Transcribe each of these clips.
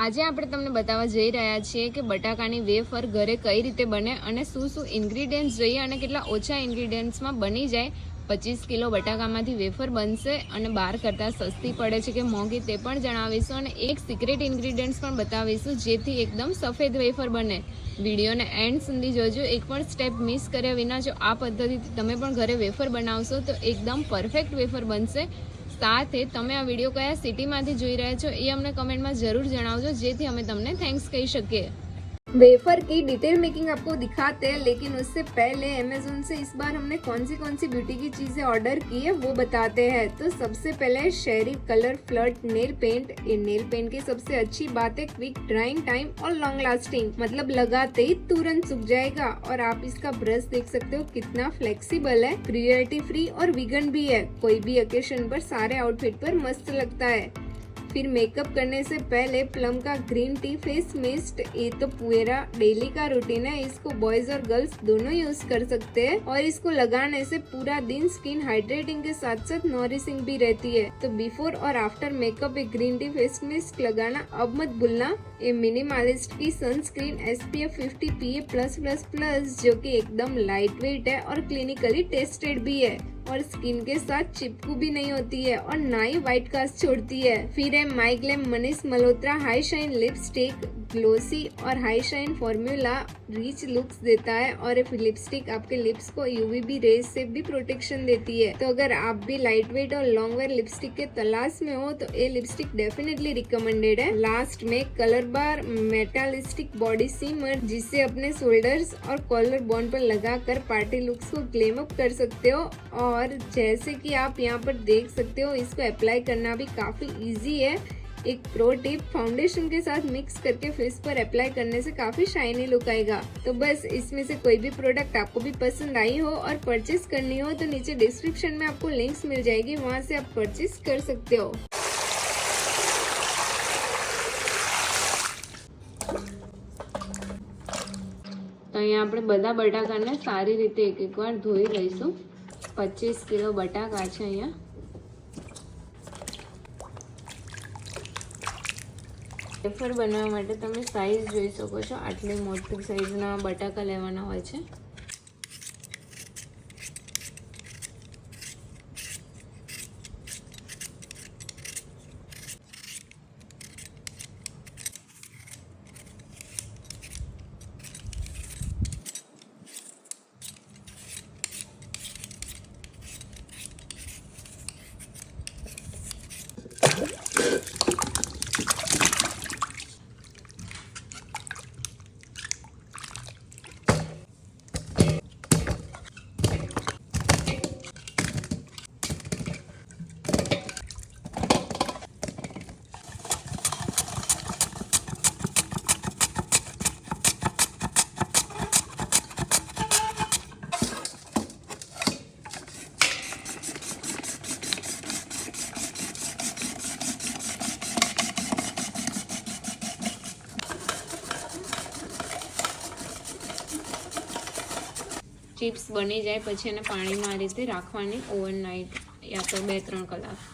આજે આપણે તમને બતાવવા જઈ રહ્યા છીએ કે બટાકાની વેફર ઘરે કઈ રીતે બને અને શું શું ઇન્ગ્રીડિયન્ટ્સ જોઈએ અને કેટલા ઓછા ઇન્ગ્રીડિયન્ટ્સમાં બની જાય। 25 કિલો બટાકામાંથી વેફર બનશે અને બહાર કરતાં સસ્તી પડે છે કે મોંઘી તે પણ જણાવીશું અને એક સિક્રેટ ઇન્ગ્રીડિયન્ટ્સ પણ બતાવીશું જેથી એકદમ સફેદ વેફર બને। વિડીયોને એન્ડ સુધી જોજો, એક પણ સ્ટેપ મિસ કર્યા વિના જો આ પદ્ધતિથી તમે પણ ઘરે વેફર બનાવશો તો એકદમ પરફેક્ટ વેફર બનશે। સાથે તમે આ વિડીયો કયા સિટીમાંથી જોઈ રહ્યા છો એ અમને કમેન્ટમાં જરૂર જણાવજો જેથી અમે તમને થેન્ક્સ કહી શકીએ। वेफर की डिटेल मेकिंग आपको दिखाते हैं, लेकिन उससे पहले अमेज़न से इस बार हमने कौन सी ब्यूटी की चीज़ें ऑर्डर की है वो बताते हैं। तो सबसे पहले शेरी कलर फ्लर्ट नेल पेंट। ये नेल पेंट की सबसे अच्छी बात है क्विक ड्राइंग टाइम और लॉन्ग लास्टिंग, मतलब लगाते ही तुरंत सूख जाएगा। और आप इसका ब्रश देख सकते हो कितना फ्लेक्सिबल है, क्रुएल्टी फ्री और वीगन भी है। कोई भी ओकेशन पर सारे आउटफिट पर मस्त लगता है। फिर मेकअप करने से पहले प्लम का ग्रीन टी फेस मिस्ट, ये तो पूरा डेली का रूटीन है, इसको बॉयज और गर्ल्स दोनों यूज कर सकते हैं। और इसको लगाने से पूरा दिन स्किन हाइड्रेटिंग के साथ साथ नॉरिशिंग भी रहती है। तो बिफोर और आफ्टर मेकअप एक ग्रीन टी फेस मिस्ट लगाना अब मत भूलना। ये मिनिमलिस्ट की सनस्क्रीन SPF 50 PA+++, जो कि एकदम लाइट वेट है और क्लिनिकली टेस्टेड भी है और स्किन के साथ चिपकू भी नहीं होती है और ना ही व्हाइट कास्ट छोड़ती है। फिर है my glam Manish Malhotra high shine lipstick, glossy और high shine formula rich looks देता है और ये लिपस्टिक आपके लिप्स को UVB रेज से भी प्रोटेक्शन देती है। तो अगर आप भी लाइट वेट और लॉन्ग वेयर लिपस्टिक के तलाश में हो तो ये लिपस्टिक डेफिनेटली रिकमेंडेड है। लास्ट में कलर बार मेटालिस्टिक बॉडी सीमर, जिसे अपने शोल्डर्स और कॉलर बोन पर लगाकर पार्टी लुक्स को ग्लेम अप कर सकते हो। और जैसे कि आप यहाँ पर देख सकते हो, इसको अप्लाई करना भी काफी इजी है। एक प्रो टिप, फाउंडेशन के साथ मिक्स करके फेस पर अप्लाई करने से काफी शाइनी लुक आएगा। तो बस इसमें से कोई भी प्रोडक्ट आपको भी पसंद आई हो और परचेस करनी हो तो नीचे डिस्क्रिप्शन में आपको लिंक्स मिल जाएगी, वहाँ से आप परचेस कर सकते हो। तो અહીંયા આપણે બધા બટાકાને સારી રીતે એક વાર ધોઈ લઈશું। 25 કિલો બટાકા છે અહીંયા। વેફર બનાવવા માટે તમે સાઈઝ જોઈ શકો છો, આટલી મોટી સાઈઝના બટાકા લેવાના હોય છે। चिप्स बनी जाए પછી એને પાણીમાં આ રીતે રાખવાની ઓવરનાઇટ યા તો 2-3 કલાક।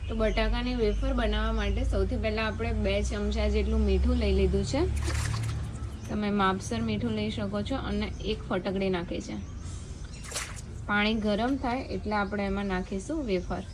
તો બટાકાની વેફર બનાવવા માટે સૌથી પહેલા આપણે 2 ચમચા જેટલું મીઠું લઈ લીધું છે। તમે માપસર મીઠું લઈ શકો છો અને 1 ફટકડી નાખી છે। પાણી ગરમ થાય એટલે આપણે એમાં નાખીશું વેફર।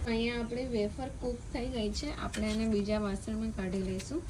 અહીંયા આપણી વેફર કૂક થઈ ગઈ છે. આપણે એને બીજા વાસણમાં કાઢી લઈશું.